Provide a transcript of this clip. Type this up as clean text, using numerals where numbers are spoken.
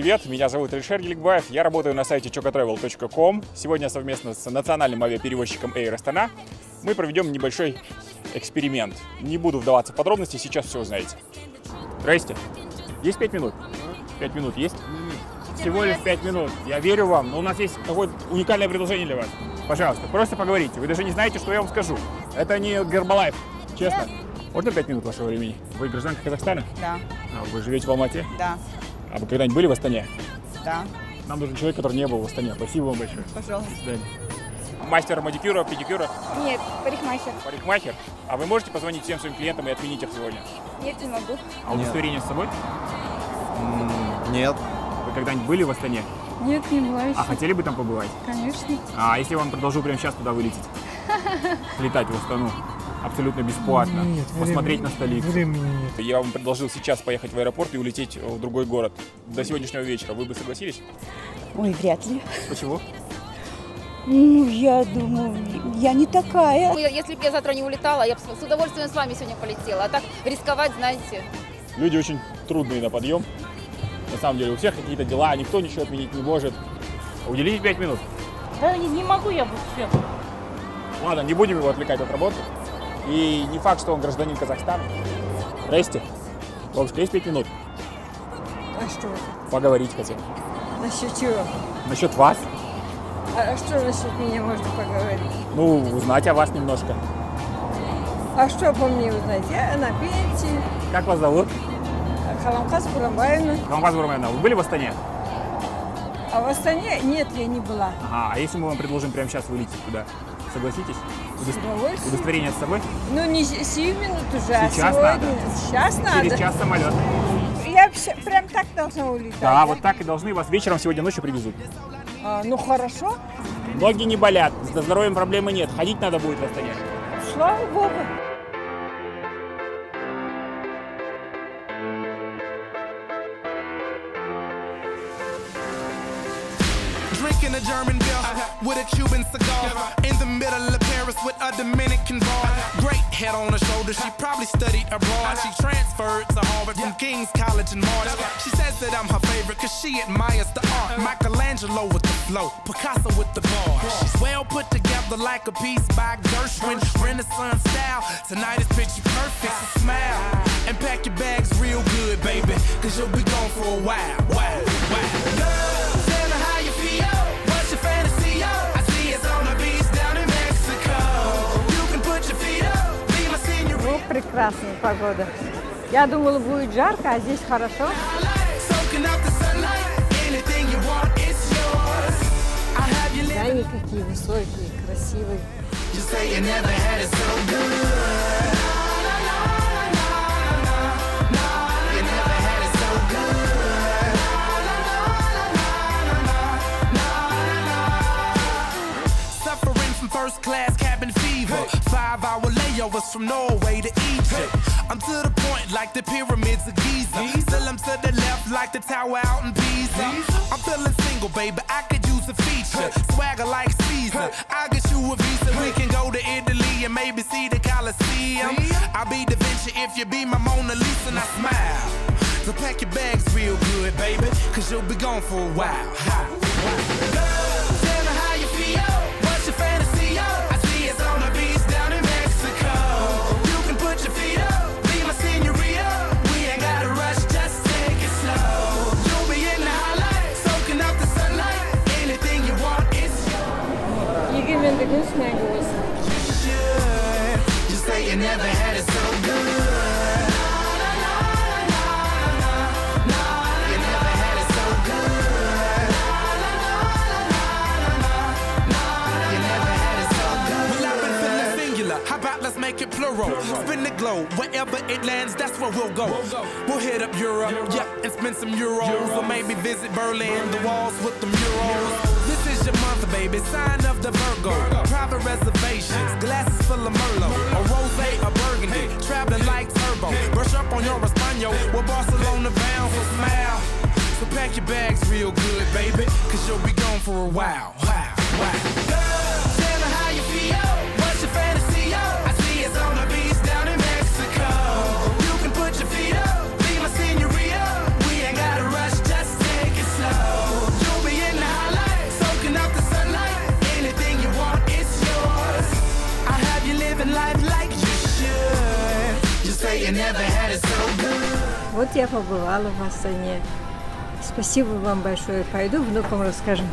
привет! Меня зовут Алишер Геликбаев, я работаю на сайте chocotravel.com. Сегодня совместно с национальным авиаперевозчиком Air Astana мы проведем небольшой эксперимент. Не буду вдаваться в подробности, сейчас все узнаете. Здрасте. Есть 5 минут? 5 минут есть? Всего лишь 5 минут. Я верю вам, но у нас есть какое-то уникальное предложение для вас. Пожалуйста, просто поговорите. Вы даже не знаете, что я вам скажу. Это не Гербалайф, честно. Можно 5 минут вашего времени? Вы гражданка Казахстана? Да. А вы живете в Алмате? Да. А вы когда-нибудь были в Астане? Да. Нам нужен человек, который не был в Астане. Спасибо вам большое. Пожалуйста. До свидания. Мастер маникюра, педикюра? Нет, парикмахер. Парикмахер? А вы можете позвонить всем своим клиентам и отменить их сегодня? Нет, не могу. А удостоверение с собой? Нет. Вы когда-нибудь были в Астане? Нет, не была еще. А хотели бы там побывать? Конечно. А если я вам предложу прямо сейчас туда вылететь? Летать в Астану? Абсолютно бесплатно. Нет, посмотреть на столицу. Времени нет. Я вам предложил сейчас поехать в аэропорт и улететь в другой город до сегодняшнего вечера. Вы бы согласились? Ой, вряд ли. Почему? Ну, я думаю, я не такая. Если бы я завтра не улетала, я бы с удовольствием с вами сегодня полетела. А так рисковать, знаете. Люди очень трудные на подъем. На самом деле у всех какие-то дела, никто ничего отменить не может. Уделите 5 минут. Да не могу я быть всем. Ладно, не будем его отвлекать от работы. И не факт, что он гражданин Казахстана. Здрасте. Бабушка, есть 5 минут? А что? Поговорить хотел. Насчет чего? Насчет вас? А что насчет меня можно поговорить? Ну, узнать о вас немножко. А что по мне узнать? Я на пенсии. Как вас зовут? Халамказ Бурамбаевна. Хамбаз Бурмайна. Вы были в Астане? А в Астане нет, я не была. Ага, а если мы вам предложим прямо сейчас вылететь туда? Согласитесь? С удовольствием. Удостоверение с собой? Ну, не сию минуту уже, а Сейчас сегодня. надо. Сейчас надо. Через час самолет. Я прям так должна улетать. Да, вот так и должны. Вас вечером сегодня ночью привезут. Ну, хорошо. Ноги не болят, со здоровьем проблемы нет. Ходить надо будет в Астане. Слава Богу. Drinking a German beer with a Cuban cigar in the middle of Paris with a Dominican bar. Great head on her shoulder, she probably studied abroad. She transferred to Harvard from King's College in March. She says that I'm her favorite cause she admires the art. Michelangelo with the flow, Picasso with the bar. She's well put together like a piece by Gershwin, Renaissance style. Tonight is picture perfect, so smile and pack your bags real good, baby, cause you'll be gone for a while. Wow, wow. Ну, прекрасная погода. Я думала, будет жарко, а здесь хорошо. Да, они какие высокие, красивые. First class cabin fever, 5-hour layovers from Norway to Egypt. I'm to the point like the pyramids of Giza. Still I'm to the left like the tower out in Pisa. I'm feeling single, baby, I could use a feature. Swagger like Caesar, I'll get you a visa. We can go to Italy and maybe see the Colosseum. I'll be Da Vinci if you be my Mona Lisa and I smile. So pack your bags real good, baby, cause you'll be gone for a while. Tell me how you feel, what's your fantasy? Егемендігін снегі осы. How about let's make it plural? Spin the globe, wherever it lands, that's where we'll go. We'll hit up Europe, yeah, and spend some euros. Or maybe visit Berlin, the walls with the murals. This is your month, baby, sign of the Virgo. Private reservations, glasses full of Merlot. A rosé, a burgundy, traveling like turbo. Brush up on your Espanol, we're Barcelona bound, so smile. So pack your bags real good, baby, cause you'll be gone for a while. Wow, wow. Tell me how you feel, what's your fantasy? I see it's on the beach down in Mexico. You can put your feet up, be my senorita. We ain't gotta rush, just take it slow. never had it so good. Вот я побывала в Астане. Спасибо вам большое. Пойду внукам расскажу.